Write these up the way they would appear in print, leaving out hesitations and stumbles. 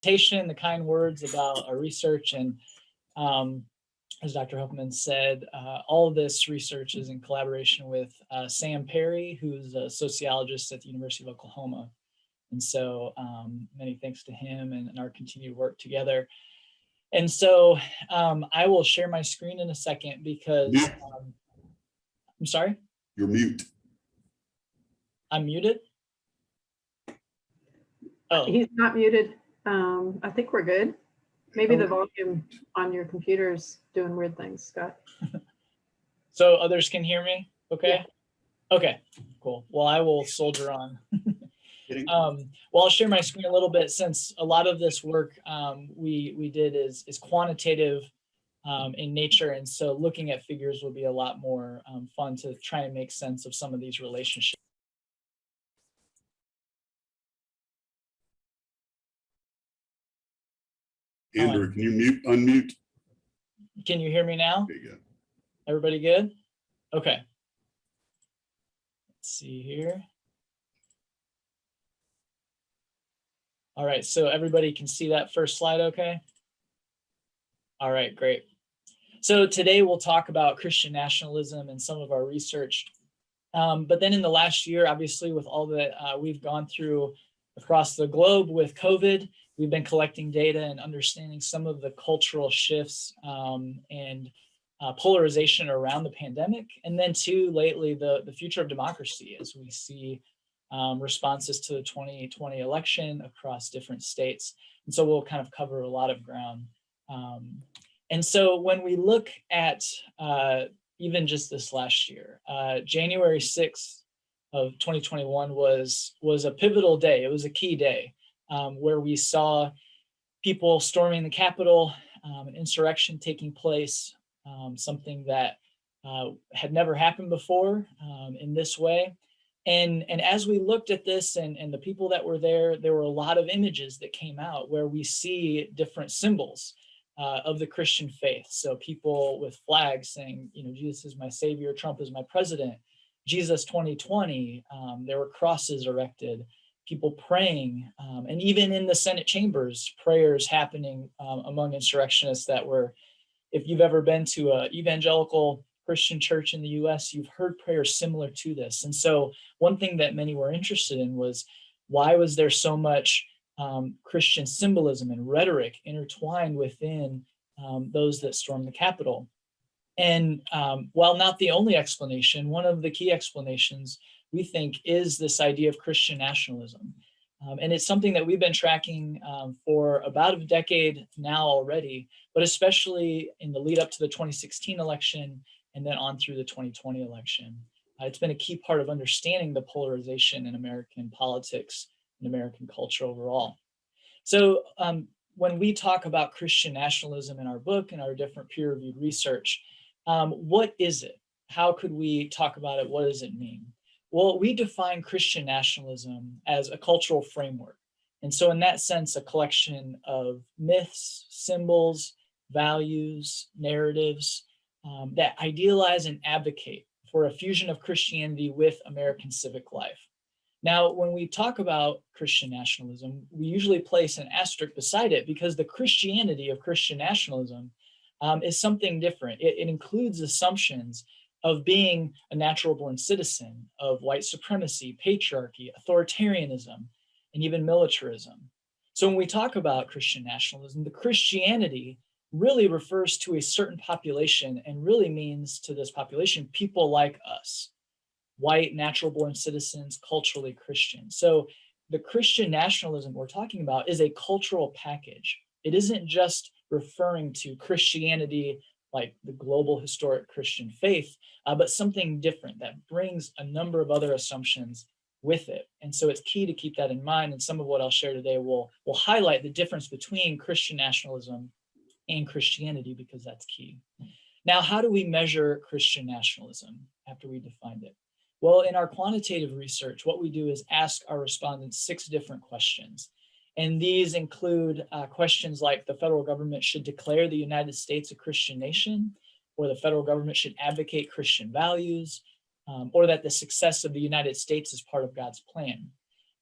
the kind words about our research. And as Dr. Huffman said, all of this research is in collaboration with Sam Perry, who's a sociologist at the University of Oklahoma. And so many thanks to him and our continued work together. And so I will share my screen in a second because I'm sorry? You're mute. I'm muted? Oh. He's not muted. I think we're good. Maybe the volume on your computer is doing weird things, Scott. So others can hear me? Okay. Yeah. Okay, cool. Well, I will soldier on. Well, I'll share my screen a little bit, since a lot of this work we did is quantitative in nature. And so looking at figures will be a lot more fun to try and make sense of some of these relationships. Andrew, can you unmute? Can you hear me now? There you go. Everybody good? Okay. Let's see here. All right, so everybody can see that first slide okay? All right, great. So today we'll talk about Christian nationalism and some of our research. But then in the last year, obviously, with all that we've gone through across the globe with COVID, we've been collecting data and understanding some of the cultural shifts and polarization around the pandemic. And then too, lately, the future of democracy, as we see responses to the 2020 election across different states. And so we'll kind of cover a lot of ground. And so when we look at even just this last year, January 6th of 2021 was a pivotal day. It was a key day where we saw people storming the Capitol, an insurrection taking place, something that had never happened before in this way. And as we looked at this and the people that were there were a lot of images that came out where we see different symbols of the Christian faith. So people with flags saying, you know, Jesus is my savior, Trump is my president, Jesus 2020. There were crosses erected, people praying, and even in the Senate chambers, prayers happening among insurrectionists that were, if you've ever been to an evangelical Christian church in the US, you've heard prayers similar to this. And so one thing that many were interested in was, why was there so much Christian symbolism and rhetoric intertwined within those that stormed the Capitol? And while not the only explanation, one of the key explanations we think is this idea of Christian nationalism. And it's something that we've been tracking for about a decade now already, but especially in the lead up to the 2016 election and then on through the 2020 election. It's been a key part of understanding the polarization in American politics and American culture overall. So when we talk about Christian nationalism in our book and our different peer-reviewed research, what is it? How could we talk about it? What does it mean? Well, we define Christian nationalism as a cultural framework. And so in that sense, a collection of myths, symbols, values, narratives that idealize and advocate for a fusion of Christianity with American civic life. Now, when we talk about Christian nationalism, we usually place an asterisk beside it because the Christianity of Christian nationalism is something different. It includes assumptions of being a natural born citizen, of white supremacy, patriarchy, authoritarianism, and even militarism. So when we talk about Christian nationalism, the Christianity really refers to a certain population and really means to this population people like us, white, natural born citizens, culturally Christian. So the Christian nationalism we're talking about is a cultural package. It isn't just referring to Christianity like the global historic Christian faith, but something different that brings a number of other assumptions with it. And so it's key to keep that in mind. And some of what I'll share today will highlight the difference between Christian nationalism and Christianity, because that's key. Now, how do we measure Christian nationalism after we defined it? Well, in our quantitative research, what we do is ask our respondents 6 different questions. And these include questions like the federal government should declare the United States a Christian nation, or the federal government should advocate Christian values, or that the success of the United States is part of God's plan.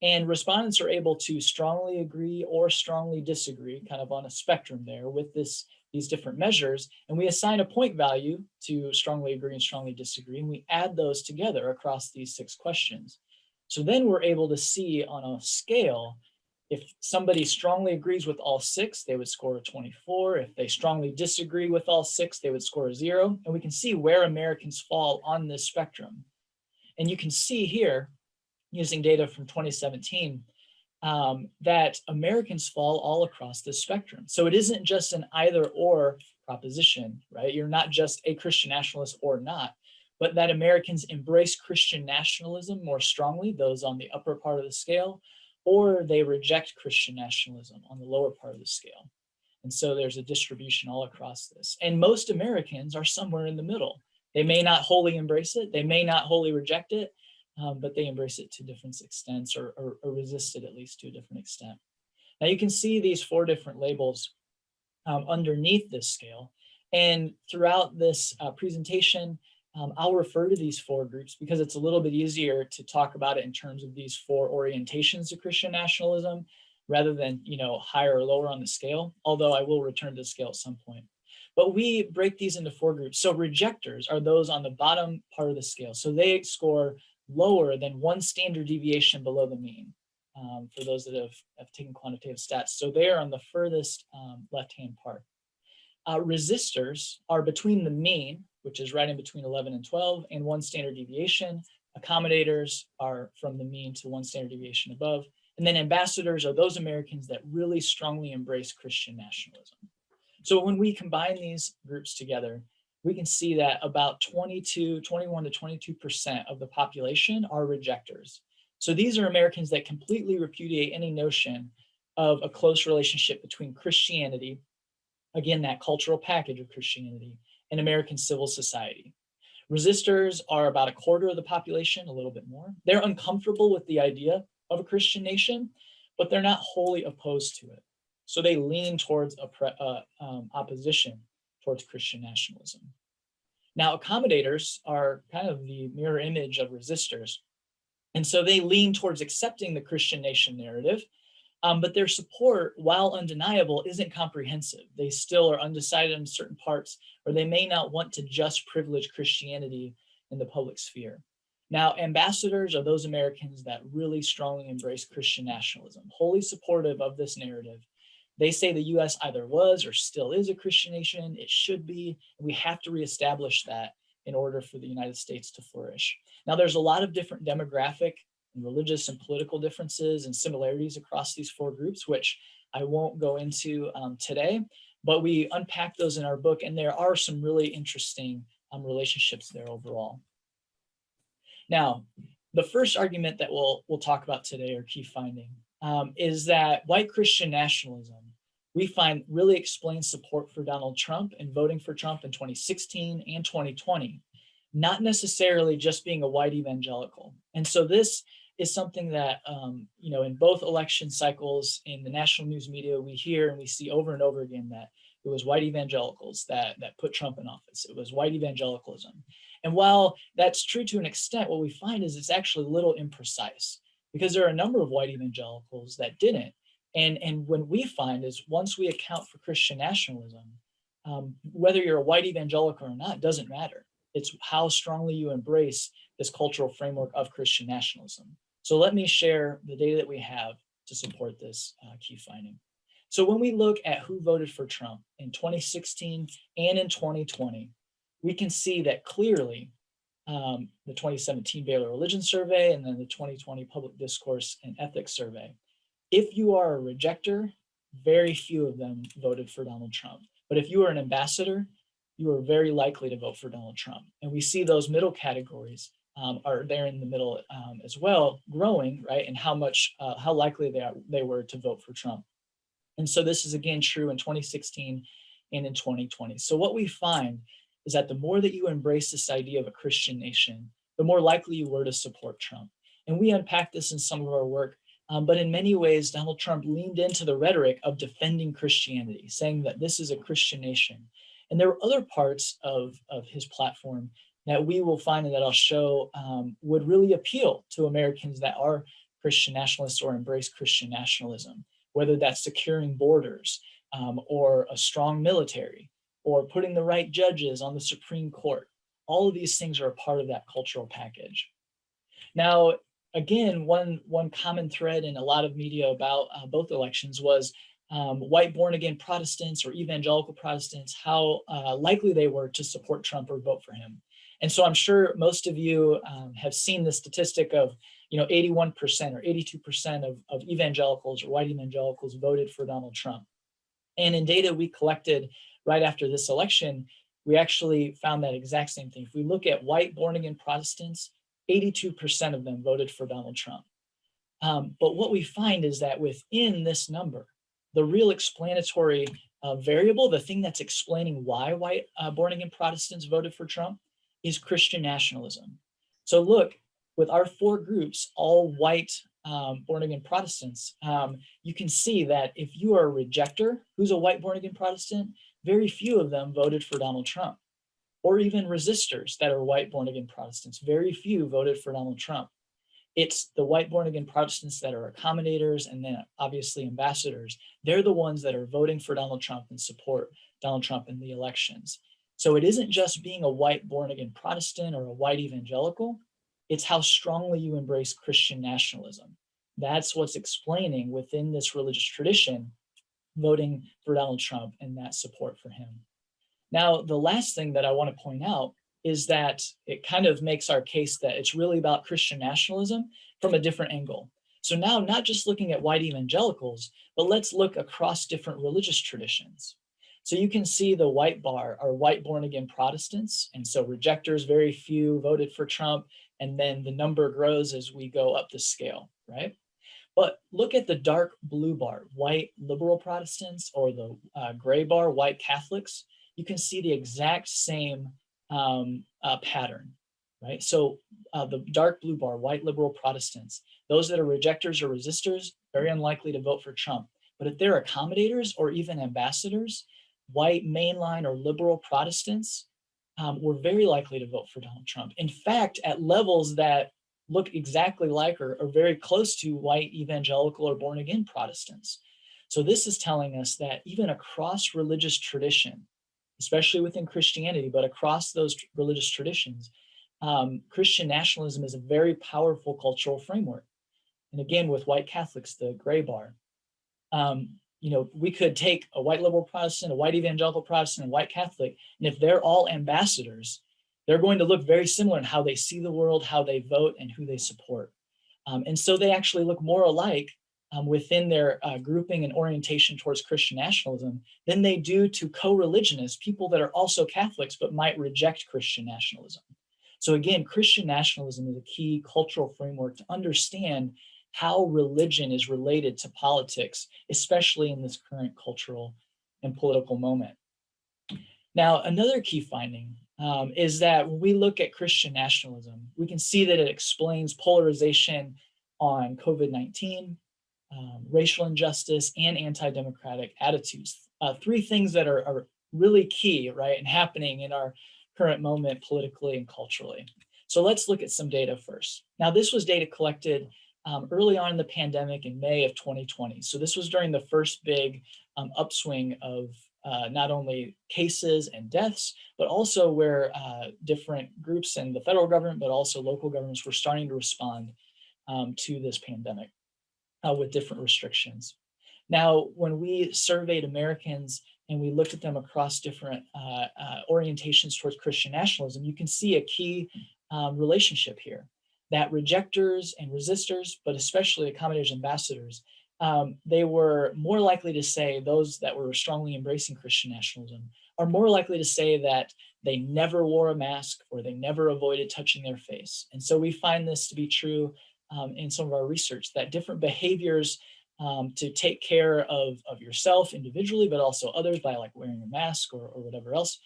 And respondents are able to strongly agree or strongly disagree, kind of on a spectrum there with these different measures. And we assign a point value to strongly agree and strongly disagree, and we add those together across these 6 questions. So then we're able to see on a scale, if somebody strongly agrees with all 6, they would score a 24. If they strongly disagree with all 6, they would score a 0. And we can see where Americans fall on this spectrum. And you can see here, using data from 2017, that Americans fall all across this spectrum. So it isn't just an either or proposition, right? You're not just a Christian nationalist or not, but that Americans embrace Christian nationalism more strongly, those on the upper part of the scale, or they reject Christian nationalism on the lower part of the scale. And so there's a distribution all across this. And most Americans are somewhere in the middle. They may not wholly embrace it, they may not wholly reject it, but they embrace it to different extents, or resist it at least to a different extent. Now you can see these 4 different labels underneath this scale. And throughout this presentation, I'll refer to these 4 groups because it's a little bit easier to talk about it in terms of these 4 orientations of Christian nationalism rather than, higher or lower on the scale, although I will return to the scale at some point. But we break these into 4 groups. So rejectors are those on the bottom part of the scale. So they score lower than 1 standard deviation below the mean, for those that have taken quantitative stats. So they are on the furthest left-hand part. Resistors are between the mean, which is right in between 11 and 12, and 1 standard deviation. Accommodators are from the mean to 1 standard deviation above. And then ambassadors are those Americans that really strongly embrace Christian nationalism. So when we combine these groups together, we can see that about 21 to 22% of the population are rejectors. So these are Americans that completely repudiate any notion of a close relationship between Christianity, again, that cultural package of Christianity, and American civil society. Resistors are about 1/4 of the population, a little bit more. They're uncomfortable with the idea of a Christian nation, but they're not wholly opposed to it. So they lean towards opposition towards Christian nationalism. Now, accommodators are kind of the mirror image of resistors. And so they lean towards accepting the Christian nation narrative, but their support, while undeniable, isn't comprehensive. They still are undecided in certain parts, or they may not want to just privilege Christianity in the public sphere. Now, ambassadors are those Americans that really strongly embrace Christian nationalism, wholly supportive of this narrative. They say the US either was or still is a Christian nation. It should be. We have to reestablish that in order for the United States to flourish. Now, there's a lot of different demographic and religious and political differences and similarities across these 4 groups, which I won't go into today, but we unpack those in our book, and there are some really interesting relationships there overall. Now, the first argument that we'll talk about today, or key finding, is that white Christian nationalism, we find, really explains support for Donald Trump and voting for Trump in 2016 and 2020, not necessarily just being a white evangelical. And so this is something that, in both election cycles in the national news media, we hear and we see over and over again that it was white evangelicals that put Trump in office. It was white evangelicalism. And while that's true to an extent, what we find is it's actually a little imprecise, because there are a number of white evangelicals that didn't. And when we find is once we account for Christian nationalism, whether you're a white evangelical or not, doesn't matter. It's how strongly you embrace this cultural framework of Christian nationalism. So let me share the data that we have to support this key finding. So when we look at who voted for Trump in 2016 and in 2020, we can see that clearly the 2017 Baylor Religion Survey and then the 2020 Public Discourse and Ethics Survey, if you are a rejector, very few of them voted for Donald Trump. But if you are an ambassador, you are very likely to vote for Donald Trump. And we see those middle categories are there in the middle as well, growing, right? And how likely they were to vote for Trump. And so this is again true in 2016 and in 2020. So what we find is that the more that you embrace this idea of a Christian nation, the more likely you were to support Trump. And we unpack this in some of our work, but in many ways, Donald Trump leaned into the rhetoric of defending Christianity, saying that this is a Christian nation. And there were other parts of his platform that we will find and that I'll show would really appeal to Americans that are Christian nationalists or embrace Christian nationalism, whether that's securing borders or a strong military or putting the right judges on the Supreme Court. All of these things are a part of that cultural package. Now, again, one common thread in a lot of media about both elections was white born-again Protestants or evangelical Protestants, how likely they were to support Trump or vote for him. And so I'm sure most of you have seen the statistic of 81% or 82% of evangelicals or white evangelicals voted for Donald Trump. And in data we collected right after this election, we actually found that exact same thing. If we look at white born-again Protestants, 82% of them voted for Donald Trump. But what we find is that within this number, the real explanatory variable, the thing that's explaining why white born-again Protestants voted for Trump, is Christian nationalism. So look, with our four groups, all white born-again Protestants, you can see that if you are a rejecter who's a white born-again Protestant, very few of them voted for Donald Trump. Or even resistors that are white born-again Protestants, very few voted for Donald Trump. It's the white born-again Protestants that are accommodators and then obviously ambassadors. They're the ones that are voting for Donald Trump and support Donald Trump in the elections. So it isn't just being a white born-again Protestant or a white evangelical, it's how strongly you embrace Christian nationalism. That's what's explaining within this religious tradition, voting for Donald Trump and that support for him. Now, the last thing that I want to point out is that it kind of makes our case that it's really about Christian nationalism from a different angle. So now, not just looking at white evangelicals, but let's look across different religious traditions. So you can see the white bar are white born-again Protestants, and so rejectors, very few voted for Trump, and then the number grows as we go up the scale, right? But look at the dark blue bar, white liberal Protestants, or the gray bar, white Catholics. You can see the exact same pattern, right? So the dark blue bar, white liberal Protestants, those that are rejectors or resistors, very unlikely to vote for Trump. But if they're accommodators or even ambassadors, white mainline or liberal Protestants were very likely to vote for Donald Trump. In fact, at levels that look exactly like or very close to white evangelical or born again Protestants. So this is telling us that even across religious tradition, especially within Christianity, but across those religious traditions, Christian nationalism is a very powerful cultural framework. And again, with white Catholics, the gray bar, we could take a white liberal Protestant, a white evangelical Protestant, and a white Catholic, and if they're all ambassadors, they're going to look very similar in how they see the world, how they vote, and who they support. And so they actually look more alike within their grouping and orientation towards Christian nationalism than they do to co-religionists, people that are also Catholics but might reject Christian nationalism. So again, Christian nationalism is a key cultural framework to understand how religion is related to politics, especially in this current cultural and political moment. Now, another key finding is that when we look at Christian nationalism, we can see that it explains polarization on COVID-19, racial injustice, and anti-democratic attitudes. Three things that are really key, right, and happening in our current moment politically and culturally. So let's look at some data first. Now, this was data collected early on in the pandemic in May of 2020. So this was during the first big upswing of not only cases and deaths, but also where different groups in the federal government, but also local governments were starting to respond to this pandemic with different restrictions. Now, when we surveyed Americans and we looked at them across different orientations towards Christian nationalism, you can see a key relationship here, that rejectors and resistors, but especially accommodators and ambassadors, they were more likely to say, those that were strongly embracing Christian nationalism are more likely to say that they never wore a mask or they never avoided touching their face. And so we find this to be true in some of our research, that different behaviors to take care of yourself individually, but also others by like wearing a mask or whatever else,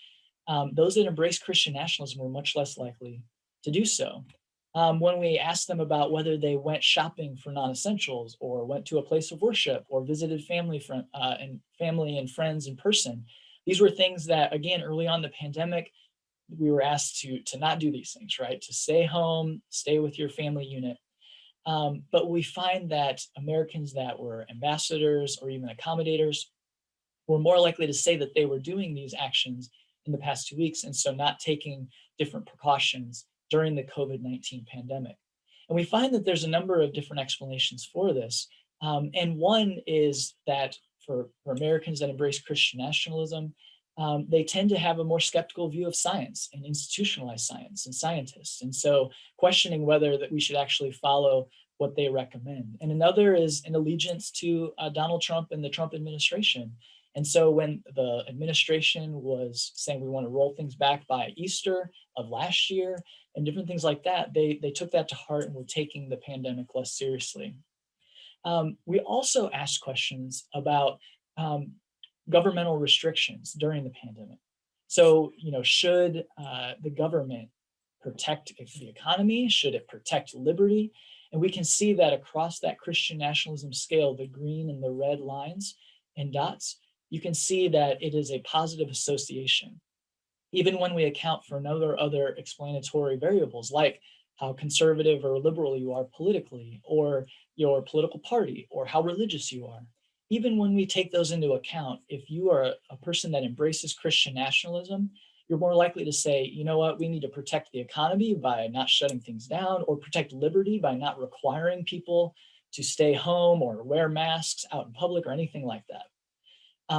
those that embrace Christian nationalism were much less likely to do so. When we asked them about whether they went shopping for non-essentials or went to a place of worship or visited family and friends in person, these were things that, again, early on in the pandemic, we were asked to not do these things, right? To stay home, stay with your family unit. But we find that Americans that were ambassadors or even accommodators were more likely to say that they were doing these actions in the past 2 weeks, and so not taking different precautions during the COVID-19 pandemic. And we find that there's a number of different explanations for this. And one is that for Americans that embrace Christian nationalism, they tend to have a more skeptical view of science and institutionalized science and scientists. And so questioning whether that we should actually follow what they recommend. And another is an allegiance to Donald Trump and the Trump administration. And so when the administration was saying we want to roll things back by Easter of last year and different things like that, they took that to heart and were taking the pandemic less seriously. We also asked questions about governmental restrictions during the pandemic. So, should the government protect the economy? Should it protect liberty? And we can see that across that Christian nationalism scale, the green and the red lines and dots, you can see that it is a positive association, even when we account for other explanatory variables like how conservative or liberal you are politically, or your political party, or how religious you are. Even when we take those into account, if you are a person that embraces Christian nationalism, you're more likely to say, you know what, we need to protect the economy by not shutting things down, or protect liberty by not requiring people to stay home or wear masks out in public or anything like that.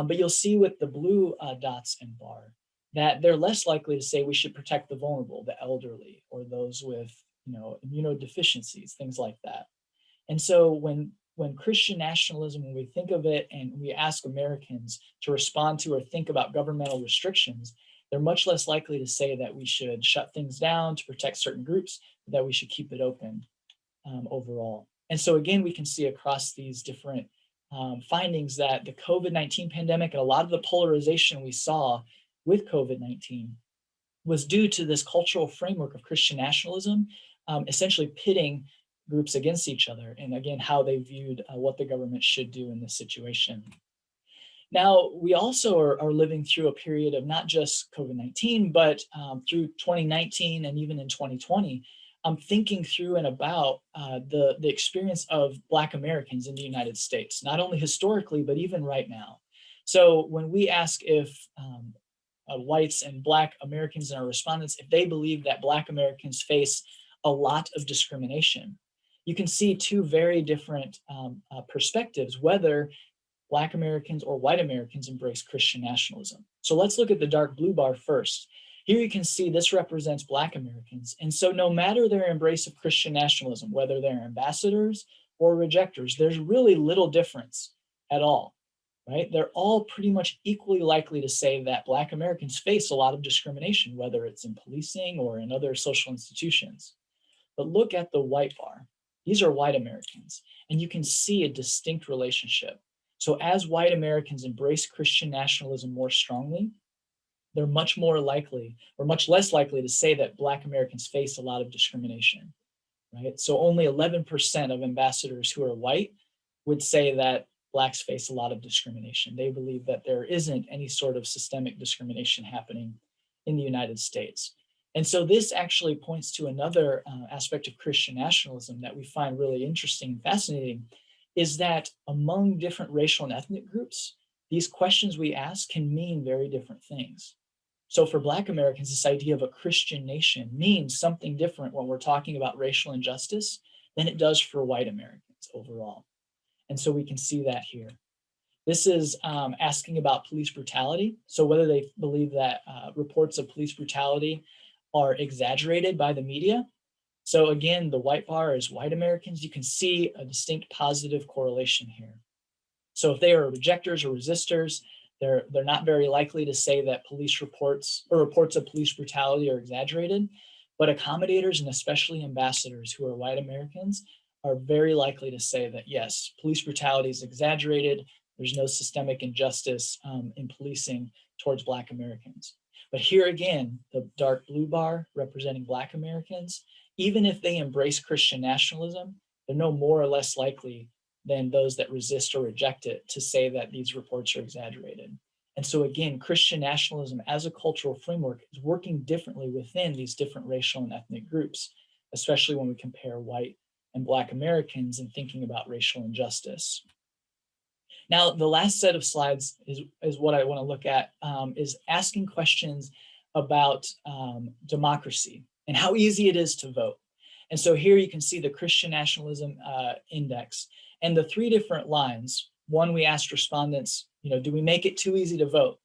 But you'll see with the blue dots and bar that they're less likely to say we should protect the vulnerable, the elderly, or those with immunodeficiencies, things like that. And so when Christian nationalism, when we think of it and we ask Americans to respond to or think about governmental restrictions, they're much less likely to say that we should shut things down to protect certain groups, but that we should keep it open overall. And so again, we can see across these different findings that the COVID-19 pandemic and a lot of the polarization we saw with COVID-19 was due to this cultural framework of Christian nationalism, essentially pitting groups against each other, and again, how they viewed what the government should do in this situation. Now, we also are living through a period of not just COVID-19, but through 2019 and even in 2020, I'm thinking through and about the experience of Black Americans in the United States, not only historically, but even right now. So when we ask if whites and Black Americans and our respondents, if they believe that Black Americans face a lot of discrimination, you can see two very different perspectives, whether Black Americans or white Americans embrace Christian nationalism. So let's look at the dark blue bar first. Here you can see this represents Black Americans. And so no matter their embrace of Christian nationalism, whether they're ambassadors or rejectors, there's really little difference at all, right? They're all pretty much equally likely to say that Black Americans face a lot of discrimination, whether it's in policing or in other social institutions. But look at the white bar. These are white Americans, and you can see a distinct relationship. So as white Americans embrace Christian nationalism more strongly, they're much more likely or much less likely to say that Black Americans face a lot of discrimination, right? So only 11% of ambassadors who are white would say that Blacks face a lot of discrimination. They believe that there isn't any sort of systemic discrimination happening in the United States. And so this actually points to another aspect of Christian nationalism that we find really interesting and fascinating, is that among different racial and ethnic groups, these questions we ask can mean very different things. So for Black Americans, this idea of a Christian nation means something different when we're talking about racial injustice than it does for white Americans overall. And so we can see that here. This is asking about police brutality. So whether they believe that reports of police brutality are exaggerated by the media. So again, the white bar is white Americans. You can see a distinct positive correlation here. So if they are rejectors or resistors, they're not very likely to say that police reports or reports of police brutality are exaggerated, but accommodators and especially ambassadors who are white Americans are very likely to say that yes, police brutality is exaggerated. There's no systemic injustice in policing towards Black Americans. But here again, the dark blue bar representing Black Americans, even if they embrace Christian nationalism, they're no more or less likely than those that resist or reject it to say that these reports are exaggerated. And so again, Christian nationalism as a cultural framework is working differently within these different racial and ethnic groups, especially when we compare white and Black Americans in thinking about racial injustice. Now, the last set of slides is what I want to look at, is asking questions about democracy and how easy it is to vote. And so here you can see the Christian Nationalism Index and the 3 different lines. One, we asked respondents, do we make it too easy to vote?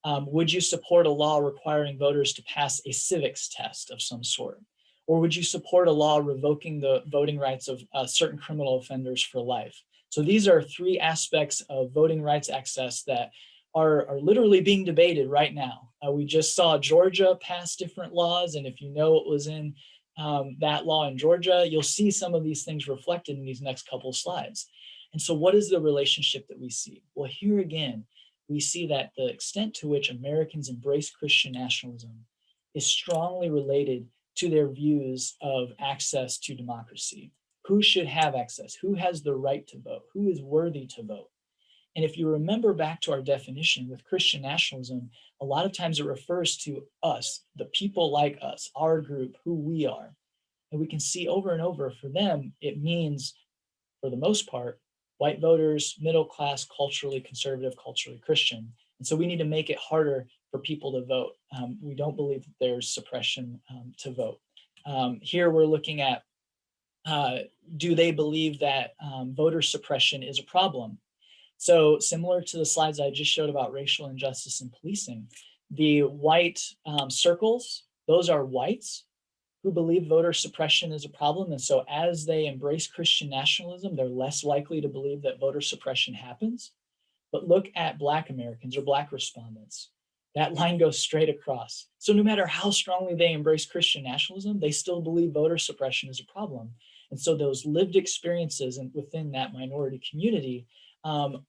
Would you support a law requiring voters to pass a civics test of some sort? Or would you support a law revoking the voting rights of certain criminal offenders for life? So these are 3 aspects of voting rights access that are literally being debated right now. We just saw Georgia pass different laws, and if you know what was in that law in Georgia, you'll see some of these things reflected in these next couple of slides. And so what is the relationship that we see? Well, here again, we see that the extent to which Americans embrace Christian nationalism is strongly related to their views of access to democracy. Who should have access? Who has the right to vote? Who is worthy to vote? And if you remember back to our definition with Christian nationalism, a lot of times it refers to us, the people like us, our group, who we are. And we can see over and over for them, it means, for the most part, white voters, middle class, culturally conservative, culturally Christian. And so we need to make it harder for people to vote. We don't believe that there's suppression to vote. Here we're looking at, do they believe that voter suppression is a problem? So similar to the slides I just showed about racial injustice and policing, the white circles, those are whites who believe voter suppression is a problem. And so as they embrace Christian nationalism, they're less likely to believe that voter suppression happens. But look at Black Americans or Black respondents. That line goes straight across. So no matter how strongly they embrace Christian nationalism, they still believe voter suppression is a problem. And so those lived experiences and within that minority community are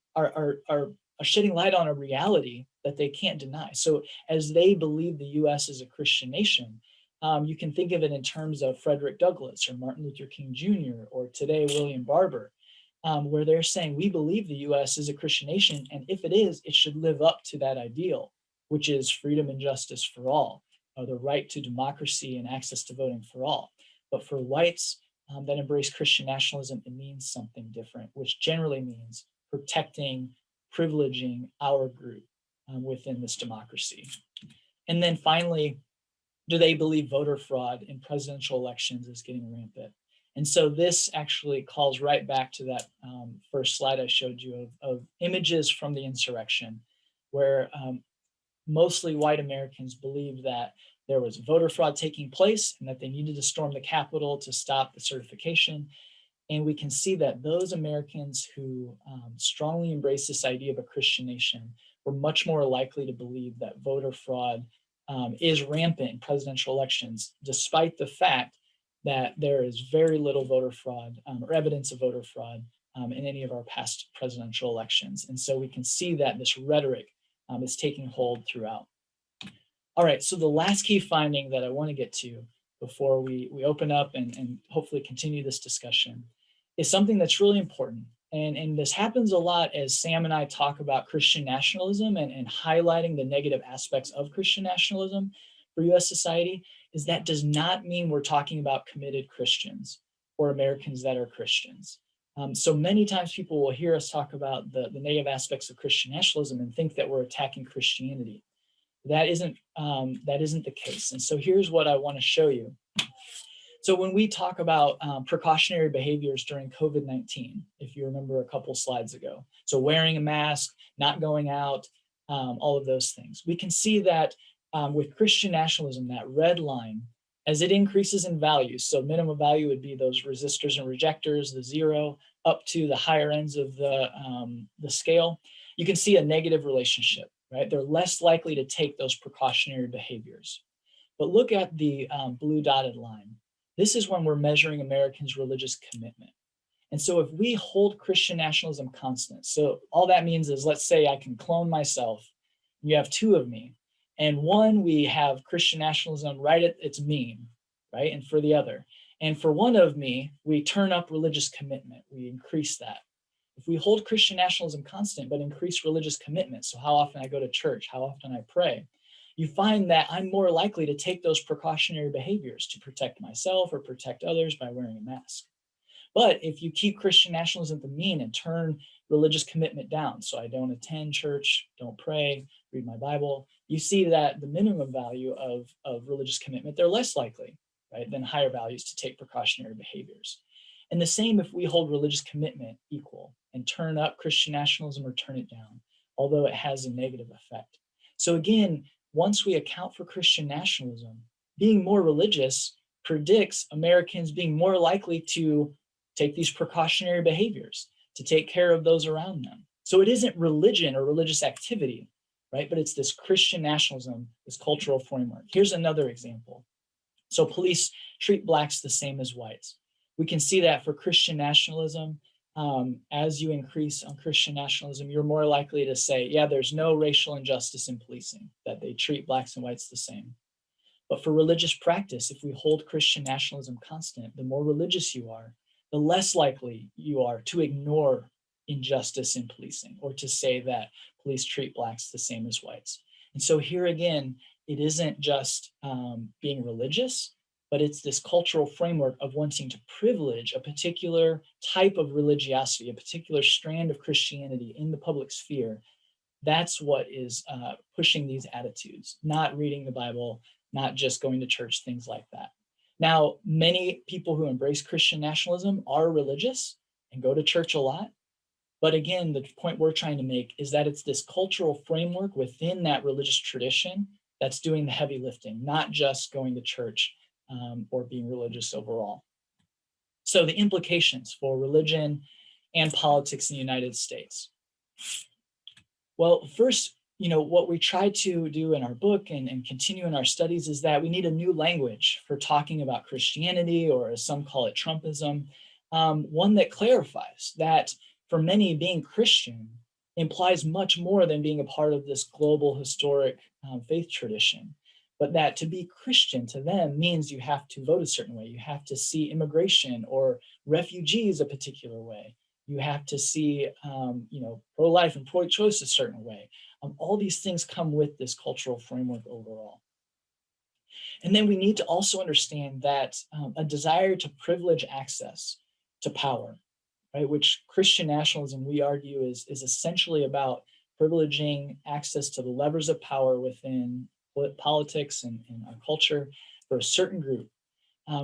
shedding light on a reality that they can't deny. So as they believe the US is a Christian nation, you can think of it in terms of Frederick Douglass or Martin Luther King Jr. or today William Barber, where they're saying we believe the US is a Christian nation, and if it is, it should live up to that ideal, which is freedom and justice for all, the right to democracy and access to voting for all. But for whites that embrace Christian nationalism, it means something different, which generally means protecting, privileging our group within this democracy. And then finally, do they believe voter fraud in presidential elections is getting rampant? And so this actually calls right back to that first slide I showed you of images from the insurrection, where mostly white Americans believed that there was voter fraud taking place and that they needed to storm the Capitol to stop the certification. And we can see that those Americans who strongly embrace this idea of a Christian nation were much more likely to believe that voter fraud is rampant in presidential elections, despite the fact that there is very little voter fraud or evidence of voter fraud in any of our past presidential elections. And so we can see that this rhetoric is taking hold throughout. All right, so the last key finding that I want to get to before we open up and hopefully continue this discussion is something that's really important. And this happens a lot as Sam and I talk about Christian nationalism and highlighting the negative aspects of Christian nationalism for US society, is that does not mean we're talking about committed Christians or Americans that are Christians. So many times people will hear us talk about the negative aspects of Christian nationalism and think that we're attacking Christianity. That isn't the case. And so here's what I want to show you. So when we talk about precautionary behaviors during COVID-19, if you remember a couple slides ago, so wearing a mask, not going out, all of those things, we can see that with Christian nationalism, that red line, as it increases in value, so minimum value would be those resistors and rejectors, the 0, up to the higher ends of the scale, you can see a negative relationship, right? They're less likely to take those precautionary behaviors. But look at the blue dotted line. This is when we're measuring Americans' religious commitment. And so if we hold Christian nationalism constant, so all that means is, let's say I can clone myself, you have 2 of me, and one, we have Christian nationalism right at its mean, right? And for the other. And for one of me, we turn up religious commitment, we increase that. If we hold Christian nationalism constant, but increase religious commitment, so how often I go to church, how often I pray, you find that I'm more likely to take those precautionary behaviors to protect myself or protect others by wearing a mask. But if you keep Christian nationalism at the mean and turn religious commitment down, so I don't attend church, don't pray, read my Bible, you see that the minimum value of religious commitment, they're less likely, right, than higher values to take precautionary behaviors. And the same if we hold religious commitment equal and turn up Christian nationalism or turn it down, although it has a negative effect. So again, once we account for Christian nationalism, being more religious predicts Americans being more likely to take these precautionary behaviors, to take care of those around them. So it isn't religion or religious activity, right? But it's this Christian nationalism, this cultural framework. Here's another example. So police treat blacks the same as whites. We can see that for Christian nationalism. As you increase on Christian nationalism, you're more likely to say, yeah, there's no racial injustice in policing, that they treat blacks and whites the same. But for religious practice, if we hold Christian nationalism constant, the more religious you are, the less likely you are to ignore injustice in policing or to say that police treat blacks the same as whites. And so here again, it isn't just being religious, but it's this cultural framework of wanting to privilege a particular type of religiosity, a particular strand of Christianity in the public sphere. That's what is pushing these attitudes, not reading the Bible, not just going to church, things like that. Now, many people who embrace Christian nationalism are religious and go to church a lot. But again, the point we're trying to make is that it's this cultural framework within that religious tradition that's doing the heavy lifting, not just going to church or being religious overall. So the implications for religion and politics in the United States. Well, first, what we try to do in our book and continue in our studies is that we need a new language for talking about Christianity, or as some call it, Trumpism, one that clarifies that for many, being Christian implies much more than being a part of this global historic faith tradition. But that to be Christian to them means you have to vote a certain way. You have to see immigration or refugees a particular way. You have to see, pro-life and pro-choice a certain way. All these things come with this cultural framework overall. And then we need to also understand that a desire to privilege access to power, right, which Christian nationalism, we argue, is essentially about privileging access to the levers of power within politics and our culture for a certain group.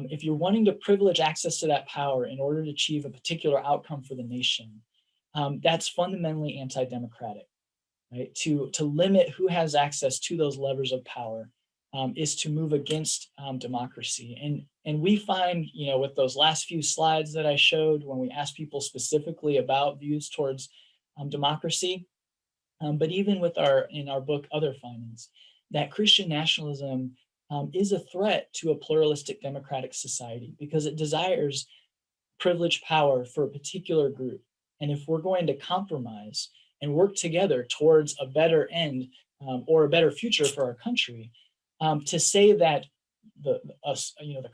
If you're wanting to privilege access to that power in order to achieve a particular outcome for the nation, that's fundamentally anti-democratic, right? To limit who has access to those levers of power is to move against democracy. And we find, with those last few slides that I showed, when we asked people specifically about views towards democracy, but even with in our book, other findings, that Christian nationalism is a threat to a pluralistic democratic society because it desires privileged power for a particular group. And if we're going to compromise and work together towards a better end or a better future for our country, to say that the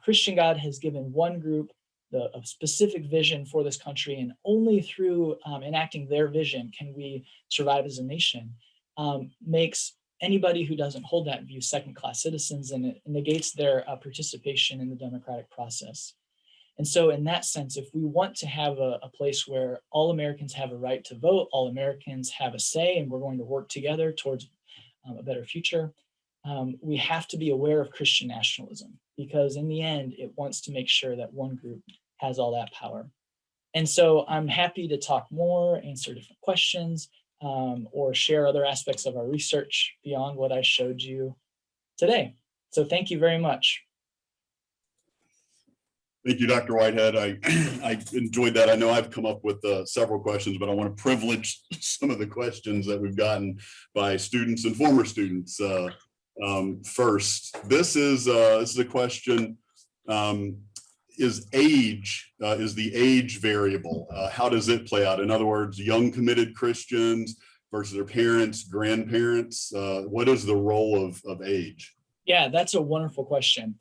Christian God has given one group a specific vision for this country, and only through enacting their vision can we survive as a nation, makes anybody who doesn't hold that view second-class citizens, and it negates their participation in the democratic process. And so in that sense, if we want to have a place where all Americans have a right to vote, all Americans have a say, and we're going to work together towards a better future, we have to be aware of Christian nationalism, because in the end, it wants to make sure that one group has all that power. And so I'm happy to talk more, answer different questions, or share other aspects of our research beyond what I showed you today. So thank you very much. Thank you, Dr. Whitehead. I enjoyed that. I know I've come up with several questions, but I want to privilege some of the questions that we've gotten by students and former students. First, this is a question. Is the age variable? How does it play out? In other words, young committed Christians versus their parents, grandparents. What is the role of age? Yeah, that's a wonderful question.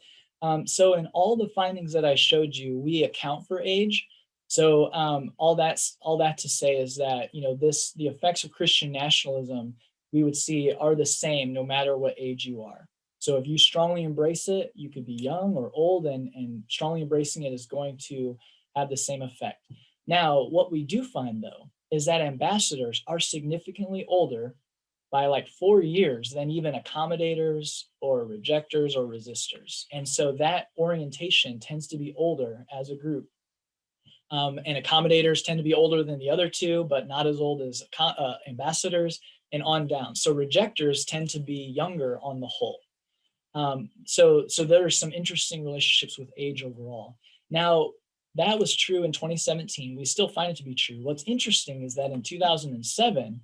So in all the findings that I showed you, we account for age. So all that to say is that the effects of Christian nationalism we would see are the same no matter what age you are. So if you strongly embrace it, you could be young or old, and strongly embracing it is going to have the same effect. Now, what we do find though, is that ambassadors are significantly older by like 4 years than even accommodators or rejectors or resistors. And so that orientation tends to be older as a group. And accommodators tend to be older than the other two, but not as old as ambassadors, and on down. So rejectors tend to be younger on the whole. So there are some interesting relationships with age overall. Now, that was true in 2017. We still find it to be true. What's interesting is that in 2007,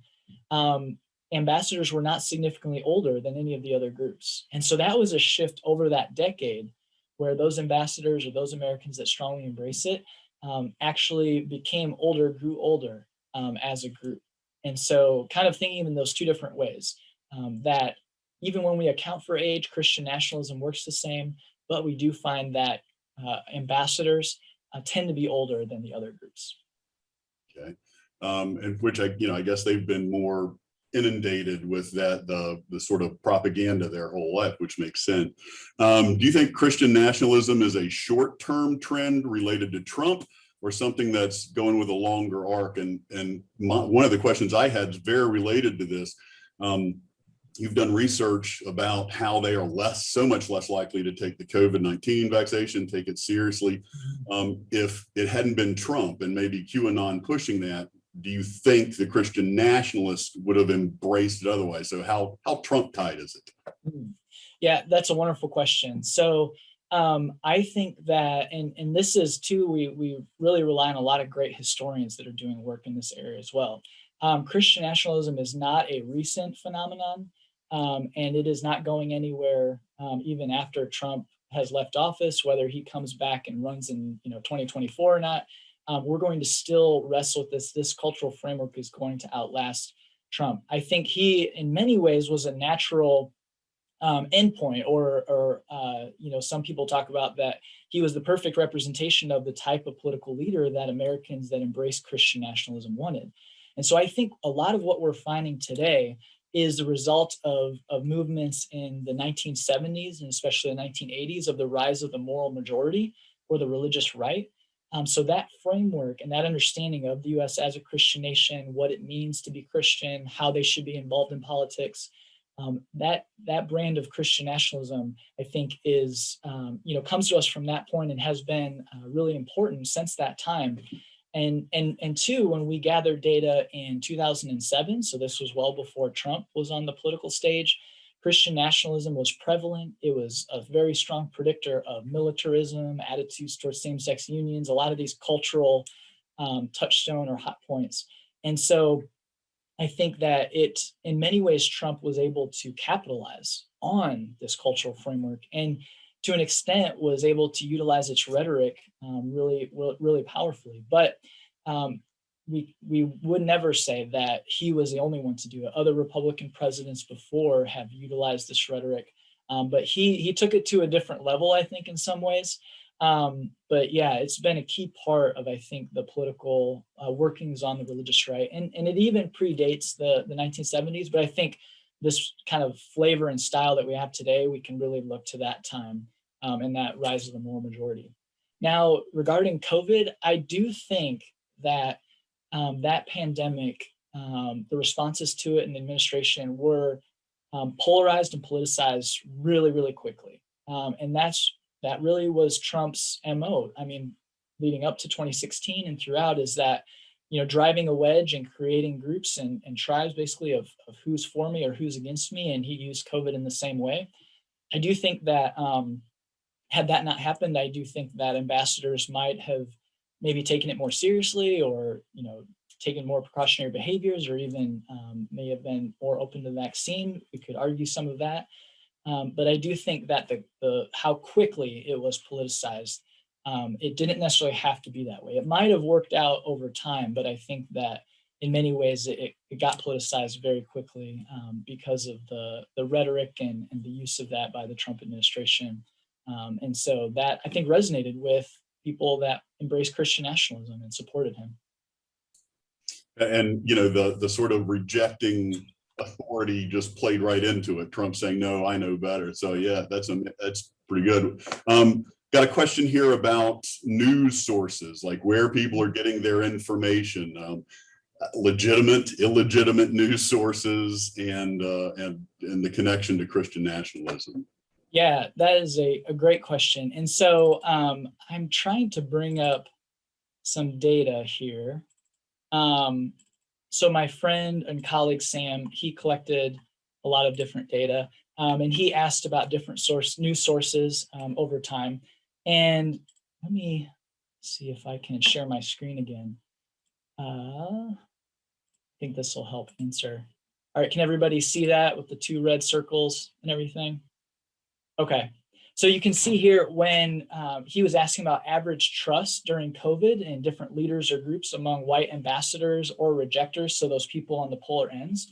ambassadors were not significantly older than any of the other groups. And so that was a shift over that decade where those ambassadors or those Americans that strongly embrace it actually became older, grew older as a group. And so kind of thinking in those two different ways, that even when we account for age, Christian nationalism works the same, but we do find that ambassadors tend to be older than the other groups. Okay. And which I guess they've been more inundated with that, the sort of propaganda their whole life, which makes sense. Do you think Christian nationalism is a short-term trend related to Trump, or something that's going with a longer arc? And one of the questions I had is very related to this. You've done research about how they are so much less likely to take the COVID-19 vaccination, take it seriously. If it hadn't been Trump and maybe QAnon pushing that, do you think the Christian nationalists would have embraced it otherwise? So how Trump tied is it? Yeah, that's a wonderful question. So I think that, and this is too, we really rely on a lot of great historians that are doing work in this area as well. Christian nationalism is not a recent phenomenon, and it is not going anywhere even after Trump has left office, whether he comes back and runs in 2024 or not. We're going to still wrestle with this. This cultural framework is going to outlast Trump. I think he, in many ways, was a natural endpoint, or some people talk about that he was the perfect representation of the type of political leader that Americans that embraced Christian nationalism wanted. And so I think a lot of what we're finding today is the result of movements in the 1970s and especially the 1980s of the rise of the moral majority or the religious right. So that framework and that understanding of the US as a Christian nation, what it means to be Christian, how they should be involved in politics, that brand of Christian nationalism, I think, is comes to us from that point and has been really important since that time. And two, when we gathered data in 2007, so this was well before Trump was on the political stage, Christian nationalism was prevalent. It was a very strong predictor of militarism, attitudes towards same-sex unions, a lot of these cultural touchstone or hot points. And so I think that in many ways, Trump was able to capitalize on this cultural framework and to an extent was able to utilize its rhetoric really powerfully. But we would never say that he was the only one to do it. Other Republican presidents before have utilized this rhetoric, but he took it to a different level, I think, in some ways. But yeah, it's been a key part of, I think, the political workings on the religious right. And it even predates the 1970s, but I think this kind of flavor and style that we have today, we can really look to that time and that rise of the moral majority. Now, regarding COVID, I do think that that pandemic, the responses to it and the administration were polarized and politicized really quickly. And that really was Trump's MO. I mean, leading up to 2016 and throughout is that, driving a wedge and creating groups and tribes basically of who's for me or who's against me. And he used COVID in the same way. I do think that had that not happened, I do think that ambassadors might have maybe taken it more seriously or, taken more precautionary behaviors or even may have been more open to the vaccine. We could argue some of that. But I do think that the how quickly it was politicized, it didn't necessarily have to be that way. It might have worked out over time, but I think that in many ways it got politicized very quickly because of the rhetoric and the use of that by the Trump administration. And so that, I think, resonated with people that embraced Christian nationalism and supported him. And the sort of rejecting authority just played right into it. Trump saying, "No, I know better." So yeah, that's pretty good. Got a question here about news sources, like where people are getting their information, legitimate, illegitimate news sources, and the connection to Christian nationalism. Yeah, that is a great question. And so I'm trying to bring up some data here. So my friend and colleague Sam, he collected a lot of different data, and he asked about different news sources over time. And let me see if I can share my screen again. I think this will help answer. All right, can everybody see that with the 2 red circles and everything? Okay. So you can see here when he was asking about average trust during COVID and different leaders or groups among white ambassadors or rejectors, so those people on the polar ends.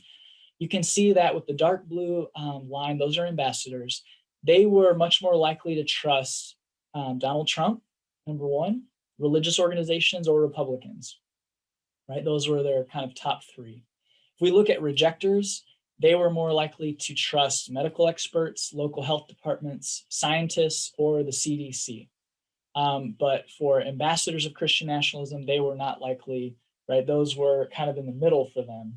You can see that with the dark blue line, those are ambassadors. They were much more likely to trust Donald Trump, number 1, religious organizations, or Republicans, right? Those were their kind of top 3. If we look at rejectors, they were more likely to trust medical experts, local health departments, scientists, or the CDC. But for ambassadors of Christian nationalism, they were not likely, right? Those were kind of in the middle for them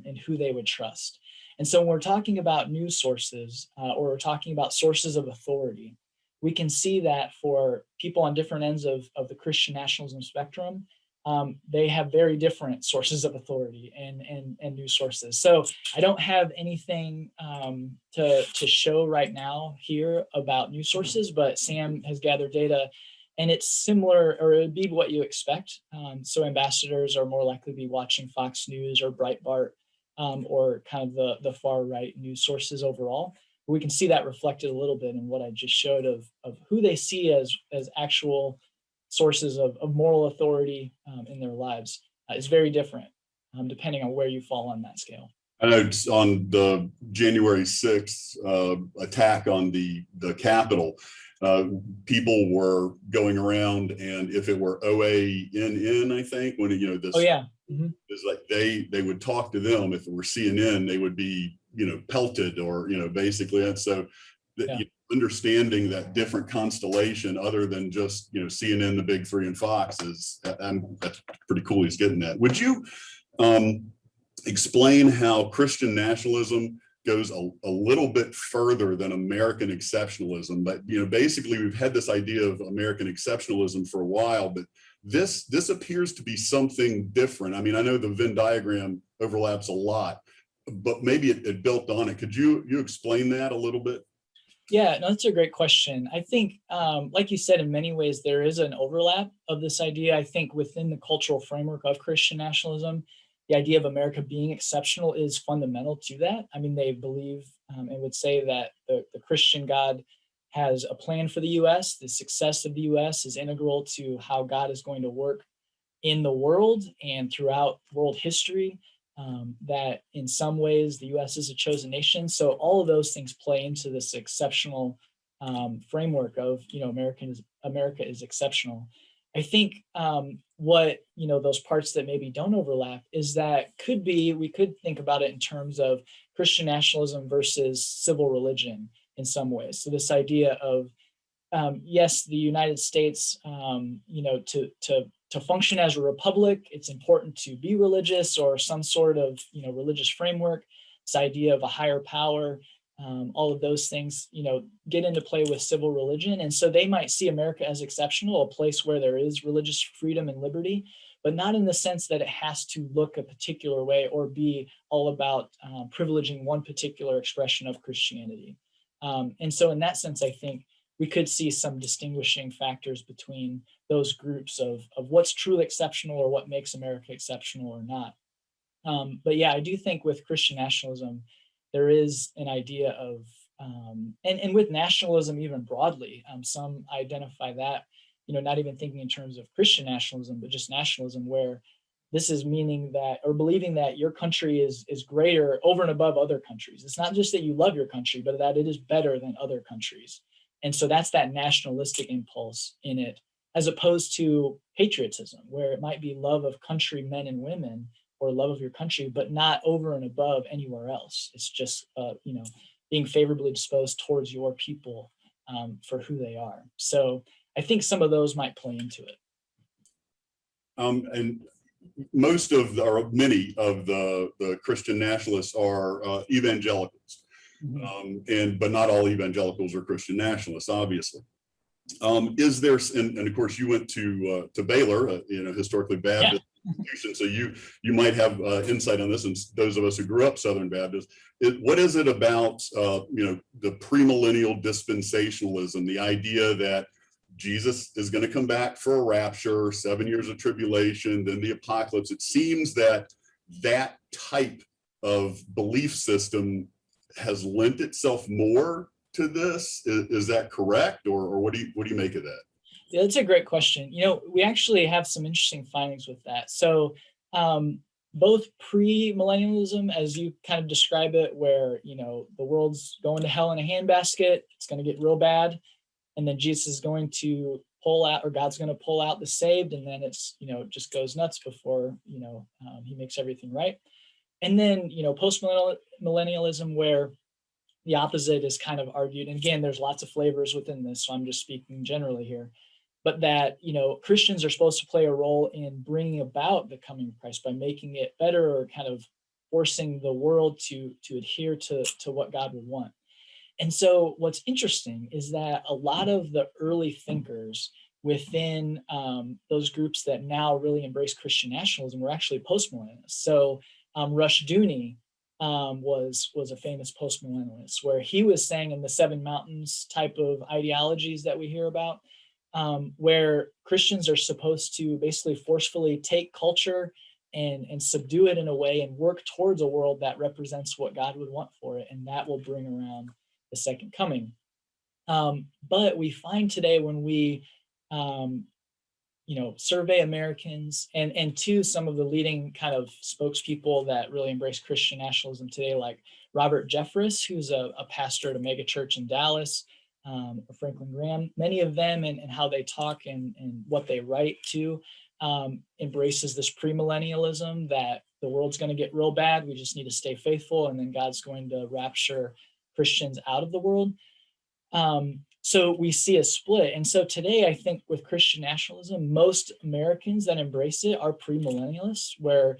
in who they would trust. And so when we're talking about news sources or we're talking about sources of authority, we can see that for people on different ends of the Christian nationalism spectrum, they have very different sources of authority and news sources. So I don't have anything to show right now here about news sources, but Sam has gathered data and it's similar, or it would be what you expect. So ambassadors are more likely to be watching Fox News or Breitbart or kind of the far right news sources overall. We can see that reflected a little bit in what I just showed of who they see as actual sources of moral authority in their lives is very different depending on where you fall on that scale. I know on the January 6th attack on the Capitol, people were going around, and if it were OANN, I think, when this, oh yeah, it's like they would talk to them. If it were CNN, they would be pelted, or basically. And so yeah. Understanding that different constellation other than just CNN, the big 3, and Fox is that's pretty cool. He's getting that. Would you explain how Christian nationalism goes a little bit further than American exceptionalism? But basically we've had this idea of American exceptionalism for a while, but this appears to be something different. I mean, I know the Venn diagram overlaps a lot, but maybe it built on it. Could you explain that a little bit? Yeah, no, that's a great question. I think, like you said, in many ways, there is an overlap of this idea. I think within the cultural framework of Christian nationalism, the idea of America being exceptional is fundamental to that. I mean, they believe and would say that the Christian God has a plan for the US. The success of the US is integral to how God is going to work in the world and throughout world history. That in some ways the U.S. is a chosen nation. So all of those things play into this exceptional framework of America is exceptional. I think what those parts that maybe don't overlap is that we could think about it in terms of Christian nationalism versus civil religion in some ways. So this idea of yes, the United States, to function as a republic, it's important to be religious or some sort of religious framework. This idea of a higher power, all of those things, get into play with civil religion, and so they might see America as exceptional, a place where there is religious freedom and liberty, but not in the sense that it has to look a particular way or be all about privileging one particular expression of Christianity. And so, in that sense, I think we could see some distinguishing factors between those groups of what's truly exceptional or what makes America exceptional or not. But yeah, I do think with Christian nationalism, there is an idea of, and with nationalism even broadly, some identify that, not even thinking in terms of Christian nationalism, but just nationalism, where this is meaning that, or believing that your country is greater over and above other countries. It's not just that you love your country, but that it is better than other countries. And so that's that nationalistic impulse in it, as opposed to patriotism, where it might be love of country, men and women, or love of your country, but not over and above anywhere else. It's just, being favorably disposed towards your people for who they are. So I think some of those might play into it. And most of or many of the Christian nationalists are evangelicals, but not all evangelicals are Christian nationalists, obviously. Is there, and of course you went to Baylor, historically Baptist institution, so you might have insight on this, and those of us who grew up Southern Baptist. What is it about the premillennial dispensationalism, the idea that Jesus is going to come back for a rapture, 7 years of tribulation, then the apocalypse? It seems that type of belief system has lent itself more to this. Is that correct, or what do you make of that? Yeah, that's a great question. We actually have some interesting findings with that. So both pre-millennialism, as you kind of describe it, where the world's going to hell in a handbasket, it's going to get real bad, and then Jesus is going to pull out, or God's going to pull out the saved, and then it's just goes nuts before he makes everything right. And then post-millennialism, where the opposite is kind of argued. And again, there's lots of flavors within this, so I'm just speaking generally here. But that, Christians are supposed to play a role in bringing about the coming of Christ by making it better, or kind of forcing the world to adhere to what God would want. And so what's interesting is that a lot of the early thinkers within those groups that now really embrace Christian nationalism were actually postmillennialists. So Rushduni was a famous postmillennialist, where he was saying in the Seven Mountains type of ideologies that we hear about, where Christians are supposed to basically forcefully take culture and subdue it in a way and work towards a world that represents what God would want for it, and that will bring around the second coming. But we find today, when we survey Americans, and to some of the leading kind of spokespeople that really embrace Christian nationalism today, like Robert Jeffress, who's a pastor at a mega church in Dallas, Franklin Graham, many of them, and how they talk and what they write to, embraces this premillennialism that the world's going to get real bad. We just need to stay faithful, and then God's going to rapture Christians out of the world. So we see a split. And so today, I think with Christian nationalism, most Americans that embrace it are premillennialists, where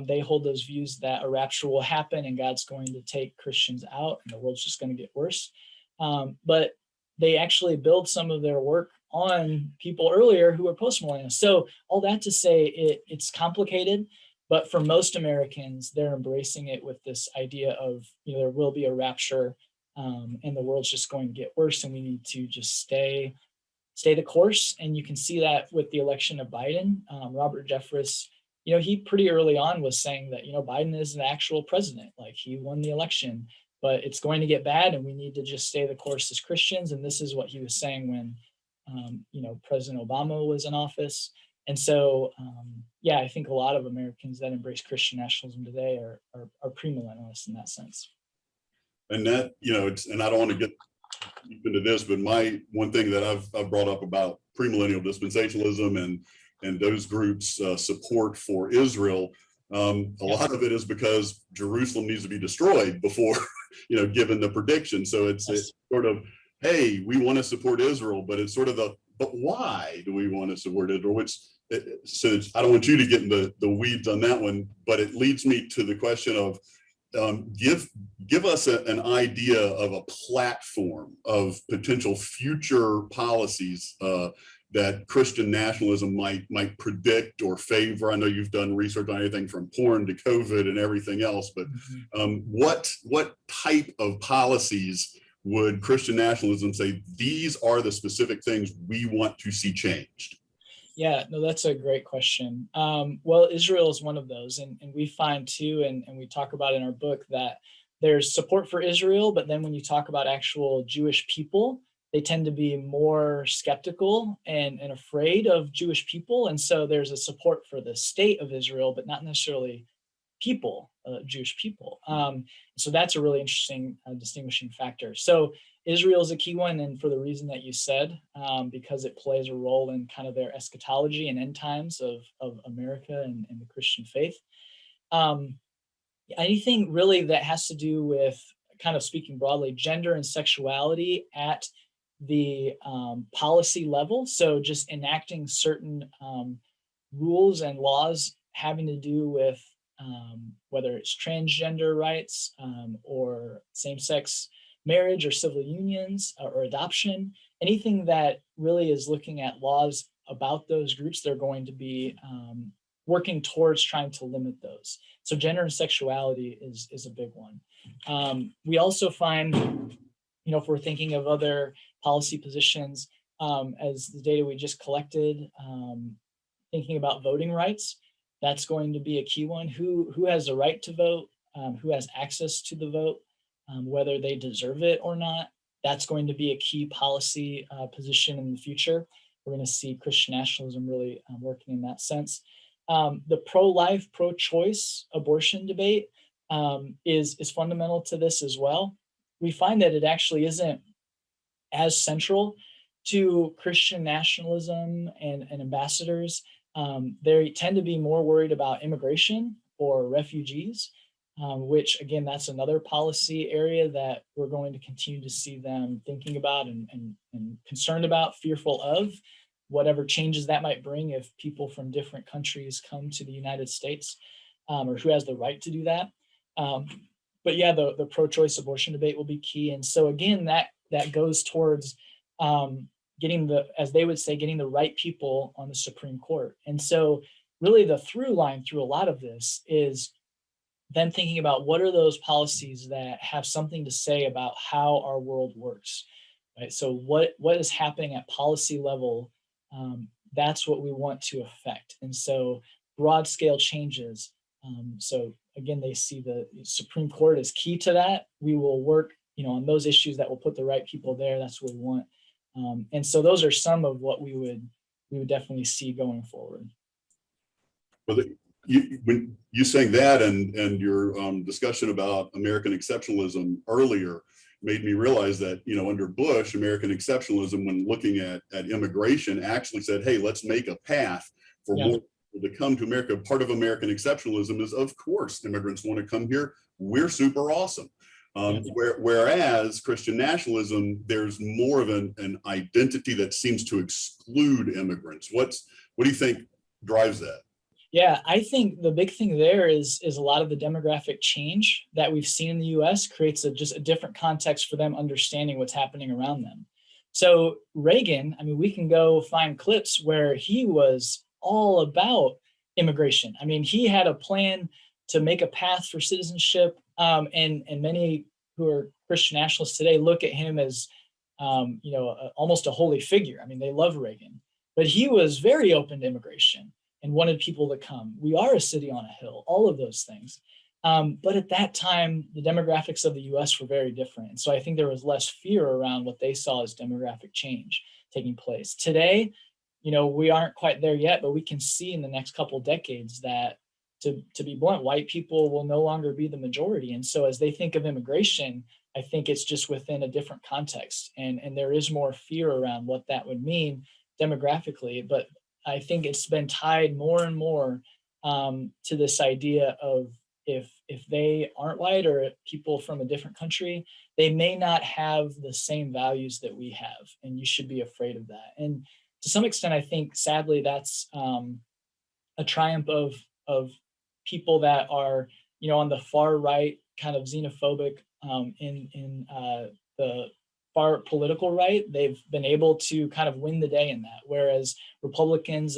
they hold those views that a rapture will happen and God's going to take Christians out and the world's just going to get worse. But they actually build some of their work on people earlier who are postmillennialists. So all that to say, it's complicated, but for most Americans, they're embracing it with this idea of, there will be a rapture, and the world's just going to get worse, and we need to just stay the course. And you can see that with the election of Biden. Robert Jeffress, he pretty early on was saying that, Biden is an actual president, like he won the election, but it's going to get bad and we need to just stay the course as Christians. And this is what he was saying when, President Obama was in office. And so, I think a lot of Americans that embrace Christian nationalism today are premillennialists in that sense. And that, and I don't want to get deep into this, but one thing that I've brought up about premillennial dispensationalism and those groups' support for Israel, a lot of it is because Jerusalem needs to be destroyed before, given the prediction. So it's sort of, hey, we want to support Israel, but it's sort of but why do we want to support Israel? So I don't want you to get in the weeds on that one, but it leads me to the question of, give us an idea of a platform of potential future policies that Christian nationalism might predict or favor. I know you've done research on anything from porn to COVID and everything else, but what type of policies would Christian nationalism say, these are the specific things we want to see changed? Yeah, no, that's a great question. Well, Israel is one of those, and we find too, and we talk about in our book, that there's support for Israel, but then when you talk about actual Jewish people, they tend to be more skeptical and afraid of Jewish people. And so there's a support for the state of Israel, but not necessarily people, Jewish people. So that's a really interesting distinguishing factor. So Israel is a key one, and for the reason that you said, because it plays a role in kind of their eschatology and end times of America and the Christian faith. Anything really that has to do with, kind of speaking broadly, gender and sexuality at the policy level. So just enacting certain rules and laws having to do with whether it's transgender rights or same-sex marriage or civil unions or adoption, anything that really is looking at laws about those groups, they're going to be working towards trying to limit those. So gender and sexuality is a big one. We also find, if we're thinking of other policy positions, as the data we just collected, thinking about voting rights, that's going to be a key one. Who has the right to vote, who has access to the vote, whether they deserve it or not. That's going to be a key policy position in the future. We're going to see Christian nationalism really working in that sense. The pro-life, pro-choice abortion debate is fundamental to this as well. We find that it actually isn't as central to Christian nationalism and ambassadors. They tend to be more worried about immigration or refugees, which again, that's another policy area that we're going to continue to see them thinking about and concerned about, fearful of whatever changes that might bring if people from different countries come to the United States, or who has the right to do that. But yeah, the pro-choice abortion debate will be key. And so again, that goes towards getting as they would say, getting the right people on the Supreme Court. And so really the through line through a lot of this is then thinking about what are those policies that have something to say about how our world works, right? So what is happening at policy level, that's what we want to affect. And so broad scale changes. So again, they see the Supreme Court as key to that. We will work, on those issues that will put the right people there. That's what we want. And so those are some of what we would definitely see going forward. Well, when you saying that and your discussion about American exceptionalism earlier made me realize that, under Bush, American exceptionalism, when looking at immigration, actually said, hey, let's make a path for more people to come to America. Part of American exceptionalism is, of course, immigrants want to come here. We're super awesome. Whereas Christian nationalism, there's more of an identity that seems to exclude immigrants. What do you think drives that? Yeah, I think the big thing there is a lot of the demographic change that we've seen in the US creates just a different context for them understanding what's happening around them. So Reagan, we can go find clips where he was all about immigration. He had a plan to make a path for citizenship, and many who are Christian nationalists today look at him as almost a holy figure. They love Reagan, but he was very open to immigration and wanted people to come. We are a city on a hill, all of those things. But at that time, the demographics of the US were very different. And so I think there was less fear around what they saw as demographic change taking place. Today, we aren't quite there yet, but we can see in the next couple of decades that, to be blunt, white people will no longer be the majority. And so as they think of immigration, I think it's just within a different context. And there is more fear around what that would mean demographically. But I think it's been tied more and more to this idea of if they aren't white or people from a different country, they may not have the same values that we have, and you should be afraid of that. And to some extent, I think sadly that's a triumph of people that are on the far right, kind of xenophobic in the far political right. They've been able to kind of win the day in that, whereas Republicans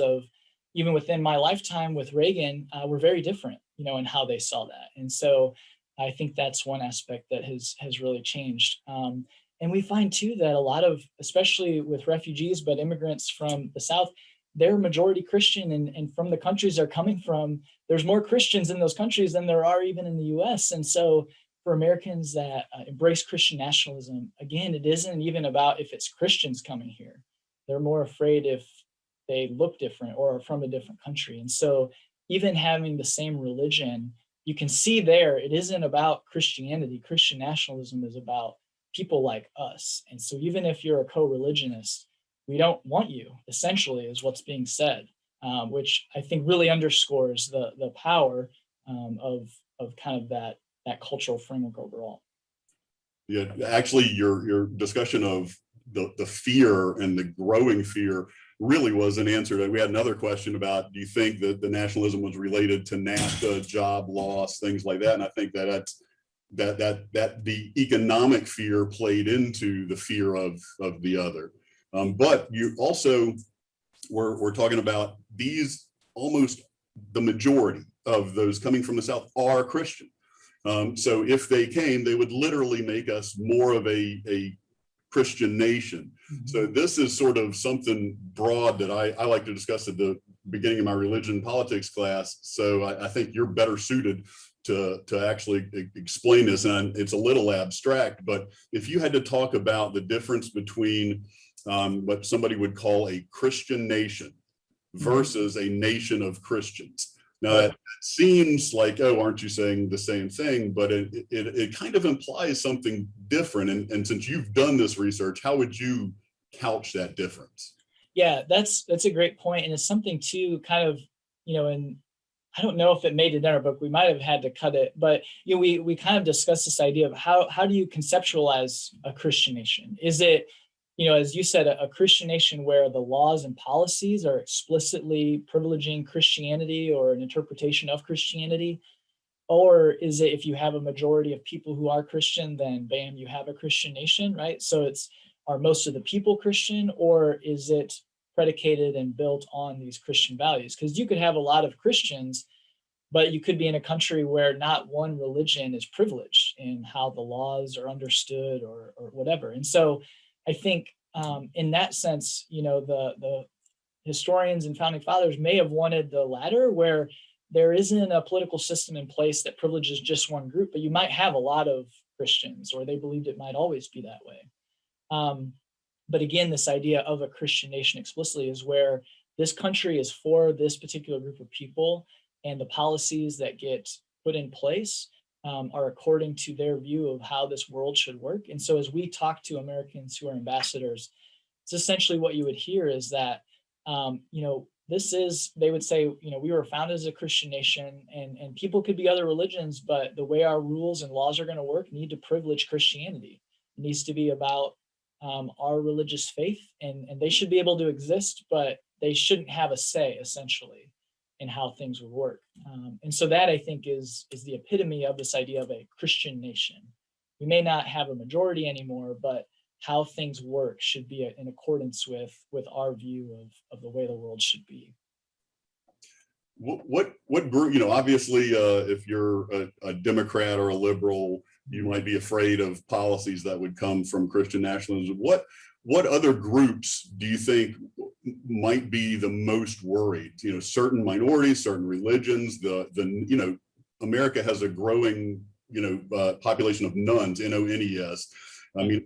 even within my lifetime with Reagan were very different, in how they saw that. And so I think that's one aspect that has really changed. And we find too that a lot of, especially with refugees, but immigrants from the South, they're majority Christian, and from the countries they're coming from, there's more Christians in those countries than there are even in the US. And so for Americans that embrace Christian nationalism, again, it isn't even about if it's Christians coming here. They're more afraid if they look different or are from a different country. And so even having the same religion, you can see there, it isn't about Christianity. Christian nationalism is about people like us. And so even if you're a co-religionist, we don't want you, essentially, is what's being said, which I think really underscores the power of kind of that cultural framework overall. Yeah, actually, your discussion of the fear and the growing fear really wasn't answered. We had another question about, do you think that the nationalism was related to NAFTA, job loss, things like that? And I think that the economic fear played into the fear of the other. But you also we're talking about these, almost the majority of those coming from the South are Christian. So if they came, they would literally make us more of a Christian nation. So this is sort of something broad that I like to discuss at the beginning of my religion and politics class. So I think you're better suited to actually explain this. And it's a little abstract, but if you had to talk about the difference between what somebody would call a Christian nation versus a nation of Christians. Now that seems like, oh, aren't you saying the same thing? But it kind of implies something different. And since you've done this research, how would you couch that difference? Yeah, that's a great point, and it's something too, kind of, and I don't know if it made it in our book. We might have had to cut it, but we kind of discussed this idea of how do you conceptualize a Christian nation? Is it, as you said, a Christian nation where the laws and policies are explicitly privileging Christianity or an interpretation of Christianity? Or is it, if you have a majority of people who are Christian, then bam, you have a Christian nation, right? So are most of the people Christian, or is it predicated and built on these Christian values? Because you could have a lot of Christians, but you could be in a country where not one religion is privileged in how the laws are understood or whatever. And so I think in that sense, the historians and founding fathers may have wanted the latter, where there isn't a political system in place that privileges just one group, but you might have a lot of Christians, or they believed it might always be that way. But again, this idea of a Christian nation explicitly is where this country is for this particular group of people, and the policies that get put in place are according to their view of how this world should work. And so as we talk to Americans who are ambassadors, it's essentially what you would hear is that, they would say, we were founded as a Christian nation, and people could be other religions, but the way our rules and laws are going to work need to privilege Christianity. It needs to be about our religious faith, and they should be able to exist, but they shouldn't have a say, essentially, in how things would work. And so that, I think, is the epitome of this idea of a Christian nation. We may not have a majority anymore, but how things work should be in accordance with our view of the way the world should be. What group, obviously, if you're a Democrat or a liberal, you might be afraid of policies that would come from Christian nationalism. What other groups do you think might be the most worried? Certain minorities, certain religions. America has a growing, population of nuns, N-O-N-E-S. I mean,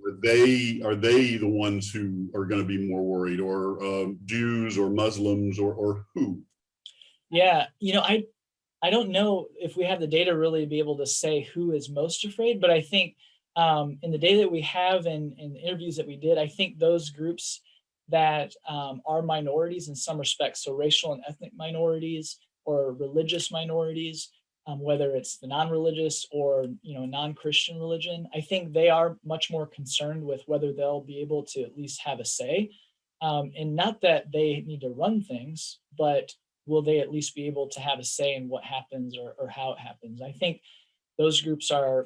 are they the ones who are going to be more worried, or Jews or Muslims, or who? Yeah, I don't know if we have the data really to be able to say who is most afraid, but I think in the data that we have and in interviews that we did, I think those groups that are minorities in some respects, so racial and ethnic minorities or religious minorities, whether it's the non-religious or non-Christian religion, I think they are much more concerned with whether they'll be able to at least have a say, and not that they need to run things, but will they at least be able to have a say in what happens or how it happens? I think those groups are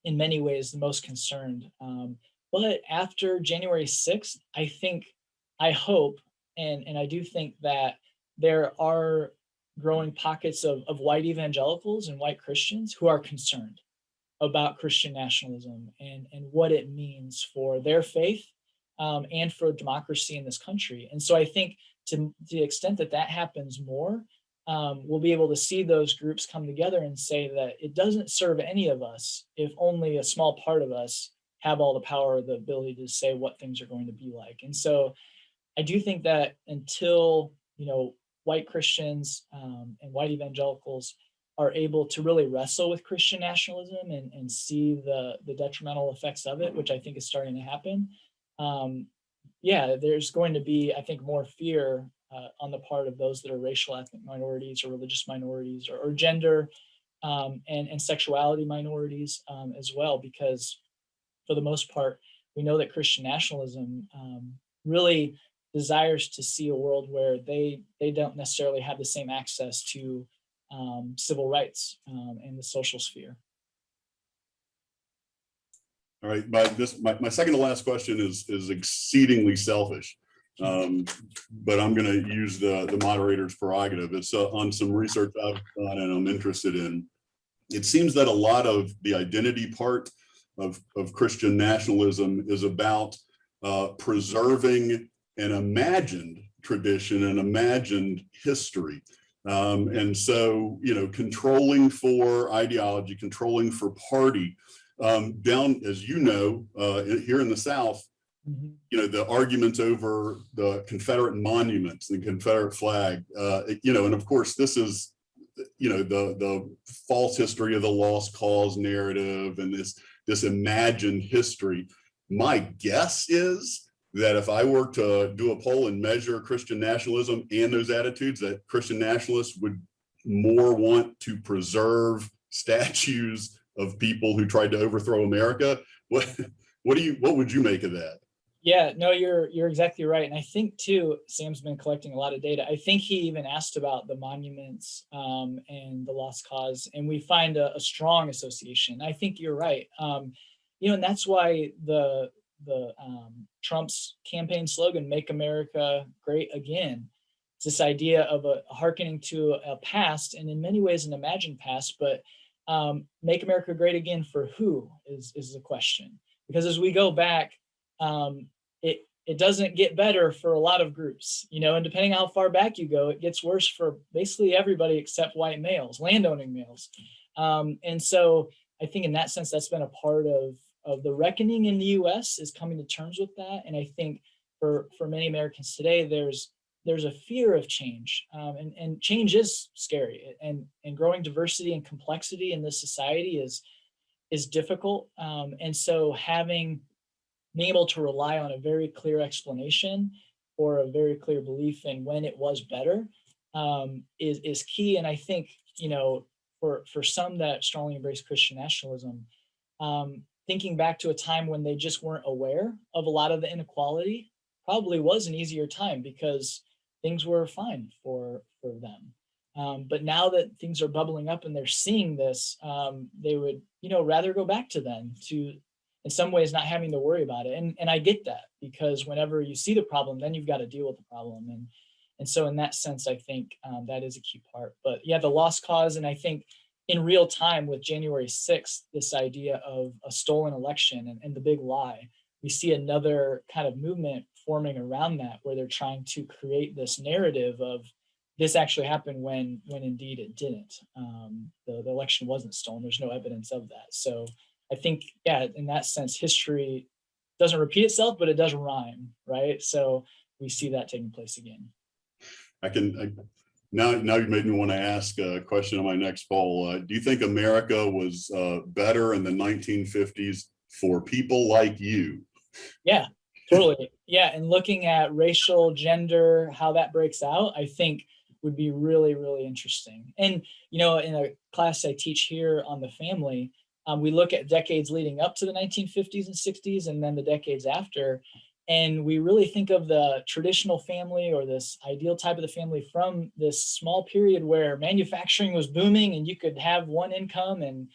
in many ways the most concerned. But after January 6th, I hope, and I do think that there are growing pockets of white evangelicals and white Christians who are concerned about Christian nationalism and what it means for their faith and for democracy in this country. And so I think to the extent that happens more, we'll be able to see those groups come together and say that it doesn't serve any of us if only a small part of us have all the power or the ability to say what things are going to be like. And so I do think that until, white Christians and white evangelicals are able to really wrestle with Christian nationalism and see the detrimental effects of it, which I think is starting to happen, there's going to be, I think, more fear on the part of those that are racial ethnic minorities or religious minorities or gender and sexuality minorities as well, because for the most part, we know that Christian nationalism really desires to see a world where they don't necessarily have the same access to civil rights and the social sphere. All right, my second to last question is exceedingly selfish, but I'm going to use the moderator's prerogative. It's on some research I've done and I'm interested in. It seems that a lot of the identity part of Christian nationalism is about preserving an imagined tradition, an imagined history. And so, controlling for ideology, controlling for party, down, as you know, here in the South, the arguments over the Confederate monuments, the Confederate flag, and of course, this is, the false history of the lost cause narrative and this imagined history. My guess is that if I were to do a poll and measure Christian nationalism and those attitudes, that Christian nationalists would more want to preserve statues of people who tried to overthrow America. What would you make of that? Yeah, no, you're exactly right. And I think too, Sam's been collecting a lot of data. I think he even asked about the monuments and the lost cause, and we find a strong association. I think you're right. And that's why the Trump's campaign slogan, "Make America Great Again," it's this idea of a hearkening to a past, and in many ways an imagined past, but make America great again for who is the question. Because as we go back, it doesn't get better for a lot of groups, and depending on how far back you go, it gets worse for basically everybody except white males, landowning males. And so I think in that sense, that's been a part of the reckoning in the US, is coming to terms with that. And I think for many Americans today, there's a fear of change, and change is scary, and growing diversity and complexity in this society is difficult. And so being able to rely on a very clear explanation or a very clear belief in when it was better is key. And I think, for some that strongly embrace Christian nationalism, thinking back to a time when they just weren't aware of a lot of the inequality probably was an easier time because things were fine for them. But now that things are bubbling up and they're seeing this, they would, rather go back to then, to in some ways not having to worry about it. And I get that, because whenever you see the problem, then you've got to deal with the problem. And so in that sense, I think that is a key part. But yeah, the lost cause, and I think in real time with January 6th, this idea of a stolen election and the big lie, we see another kind of movement forming around that, where they're trying to create this narrative of this actually happened when indeed it didn't. The election wasn't stolen. There's no evidence of that. So I think, yeah, in that sense, history doesn't repeat itself, but it does rhyme, right? So we see that taking place again. Now you made me want to ask a question on my next poll. Do you think America was better in the 1950s for people like you? Yeah, totally. Yeah, and looking at racial, gender, how that breaks out, I think would be really, really interesting. And, in a class I teach here on the family, we look at decades leading up to the 1950s and 60s, and then the decades after. And we really think of the traditional family, or this ideal type of the family, from this small period where manufacturing was booming and you could have one income and,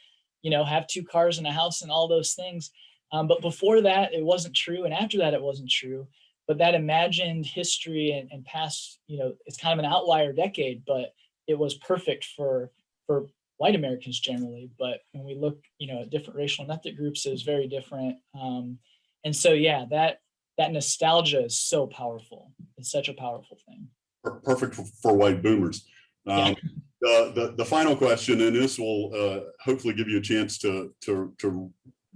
have two cars and a house and all those things. But before that, it wasn't true. And after that, it wasn't true. But that imagined history and past, it's kind of an outlier decade, but it was perfect for white Americans generally. But when we look, at different racial and ethnic groups, it was very different. And so, yeah, that nostalgia is so powerful. It's such a powerful thing. Perfect for white boomers. Yeah. The final question, and this will hopefully give you a chance to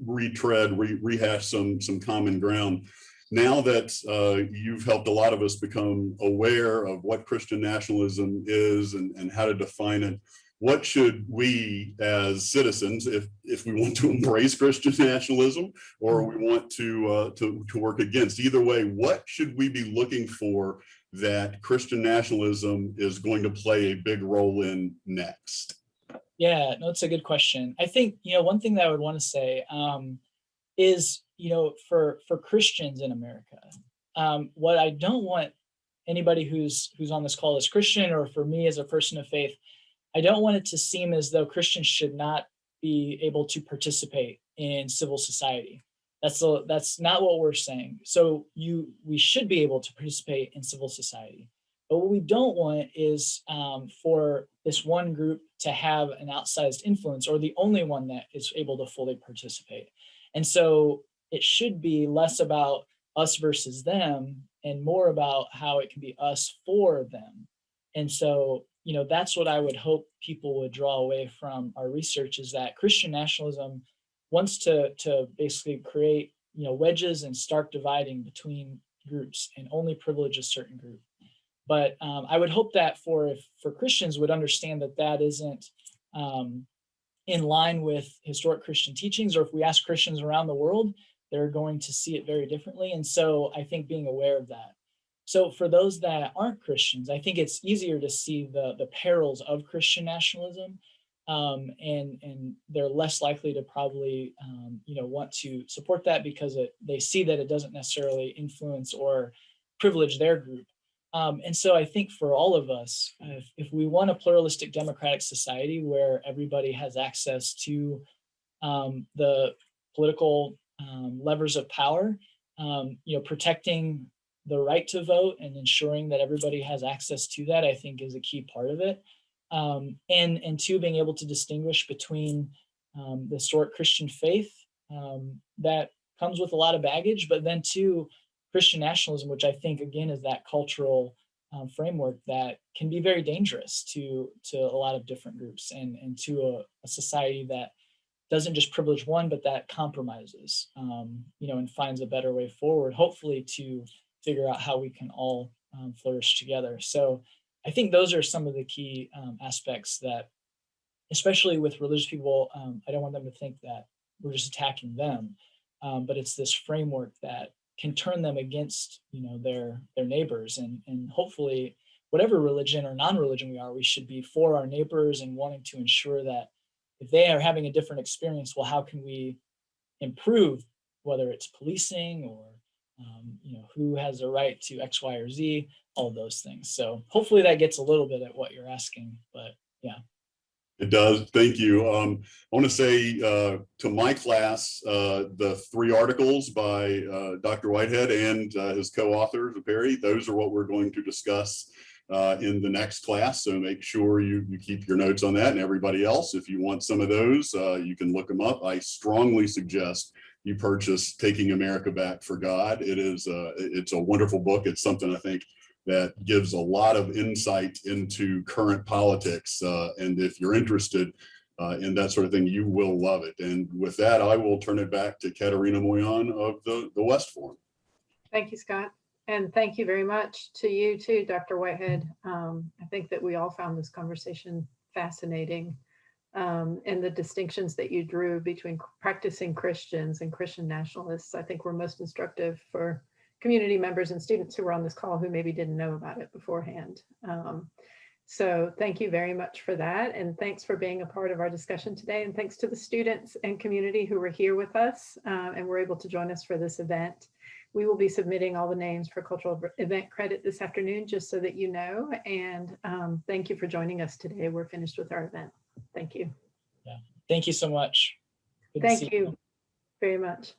rehash some common ground. Now that you've helped a lot of us become aware of what Christian nationalism is and how to define it, what should we as citizens, if we want to embrace Christian nationalism or we want to work against, either way, what should we be looking for that Christian nationalism is going to play a big role in next? Yeah, no, it's a good question. I think, one thing that I would want to say, is, for Christians in America. What I don't want anybody who's on this call as Christian, or for me as a person of faith, I don't want it to seem as though Christians should not be able to participate in civil society. That's not what we're saying. So we should be able to participate in civil society. But what we don't want is for this one group to have an outsized influence, or the only one that is able to fully participate. And so it should be less about us versus them and more about how it can be us for them. And so, that's what I would hope people would draw away from our research, is that Christian nationalism wants to basically create, wedges and stark dividing between groups and only privilege a certain group. But I would hope that for Christians would understand that isn't in line with historic Christian teachings, or if we ask Christians around the world, they're going to see it very differently. And so I think being aware of that. So for those that aren't Christians, I think it's easier to see the perils of Christian nationalism, and they're less likely to probably want to support that because they see that it doesn't necessarily influence or privilege their group. And so I think for all of us, if we want a pluralistic democratic society where everybody has access to the political levers of power, protecting the right to vote and ensuring that everybody has access to that, I think is a key part of it. And two, being able to distinguish between the historic Christian faith that comes with a lot of baggage, but then two, Christian nationalism, which I think again is that cultural framework that can be very dangerous to a lot of different groups and to a society that doesn't just privilege one, but that compromises, and finds a better way forward, hopefully to figure out how we can all flourish together. So I think those are some of the key aspects that, especially with religious people, I don't want them to think that we're just attacking them, but it's this framework that can turn them against, their neighbors, and hopefully whatever religion or non-religion we are, we should be for our neighbors and wanting to ensure that if they are having a different experience, well, how can we improve, whether it's policing or who has a right to X, Y, or Z, all of those things. So hopefully that gets a little bit at what you're asking, but yeah. It does. Thank you. I want to say to my class, the 3 articles by Dr. Whitehead and his co-authors, Perry, those are what we're going to discuss in the next class. So make sure you keep your notes on that, and everybody else, if you want some of those, you can look them up. I strongly suggest you purchase Taking America Back for God. It's a wonderful book. It's something I think that gives a lot of insight into current politics. And if you're interested in that sort of thing, you will love it. And with that, I will turn it back to Katerina Moyan of the West Forum. Thank you, Scott. And thank you very much to you too, Dr. Whitehead. I think that we all found this conversation fascinating, and the distinctions that you drew between practicing Christians and Christian nationalists, I think were most instructive for community members and students who were on this call who maybe didn't know about it beforehand. So thank you very much for that. And thanks for being a part of our discussion today. And thanks to the students and community who were here with us and were able to join us for this event. We will be submitting all the names for cultural event credit this afternoon, just so that you know. And thank you for joining us today. We're finished with our event. Thank you. Yeah. Thank you so much. Thank you very much.